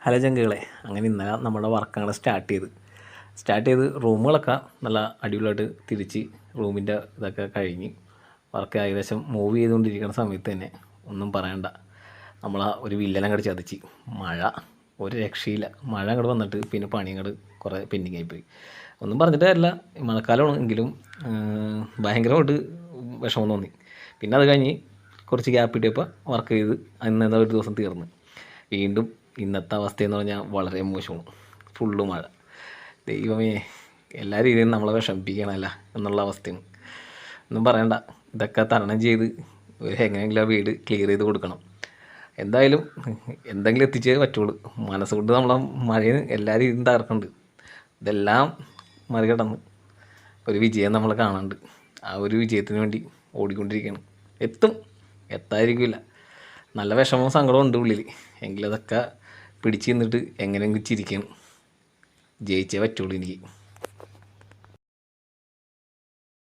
Hello ചങ്കുകളെ, അങ്ങനെ ഇന്നലെ നമ്മുടെ വർക്കങ്ങൾ സ്റ്റാർട്ട് ചെയ്ത് റൂമുകളൊക്കെ നല്ല അടിപൊളിയായിട്ട് തിരിച്ച് റൂമിൻ്റെ ഇതൊക്കെ കഴിഞ്ഞ് വർക്ക് ഏകദേശം മൂവ് ചെയ്തുകൊണ്ടിരിക്കുന്ന സമയത്ത് തന്നെ ഒന്നും പറയണ്ട, നമ്മളാ ഒരു വില്ലനങ്ങോട്ട് ചതിച്ച്. മഴ ഒരു രക്ഷയില്ല. മഴ അങ്ങോട്ട് വന്നിട്ട് പിന്നെ പണി അങ്ങോട്ട് കുറേ പെൻഡിങ് ആയിപ്പോയി. ഒന്നും പറഞ്ഞിട്ട് കാര്യമില്ല, മഴക്കാലമാണെങ്കിലും ഭയങ്കരമായിട്ട് വിഷമം തോന്നി. പിന്നെ അത് കഴിഞ്ഞ് കുറച്ച് ഗ്യാപ്പ് കിട്ടിയപ്പോൾ വർക്ക് ചെയ്ത് അന്നേരം ഒരു ദിവസം തീർന്ന്. വീണ്ടും ഇന്നത്തെ അവസ്ഥയെന്ന് പറഞ്ഞാൽ വളരെ മോശമാണ്. ഫുള്ള് മഴ. ദൈവമേ, എല്ലാ രീതിയിലും നമ്മളെ വിഷമിപ്പിക്കണമല്ല എന്നുള്ള അവസ്ഥയാണ്. ഒന്നും പറയണ്ട, ഇതൊക്കെ തരണം ചെയ്ത് എങ്ങനെയെങ്കിലും ആ വീട് ക്ലിയർ ചെയ്ത് കൊടുക്കണം. എന്തായാലും എന്തെങ്കിലും എത്തിച്ചേ പറ്റുള്ളൂ. മനസ്സുകൊണ്ട് നമ്മളെ മഴയും എല്ലാ രീതിയും തകർക്കുന്നുണ്ട്. ഇതെല്ലാം മറികടന്ന് ഒരു വിജയം നമ്മൾ കാണുന്നുണ്ട്. ആ ഒരു വിജയത്തിന് വേണ്ടി ഓടിക്കൊണ്ടിരിക്കുകയാണ്. എത്താതിരിക്കില്ല. നല്ല വിഷമവും സങ്കടവും ഉണ്ട് ഉള്ളിൽ. എങ്കിലും അതൊക്കെ പിടിച്ച് നിന്നിട്ട് എങ്ങനെയെങ്കിലും ചിരിക്കണം. ജയിച്ചേ പറ്റുള്ളൂ എനിക്ക്.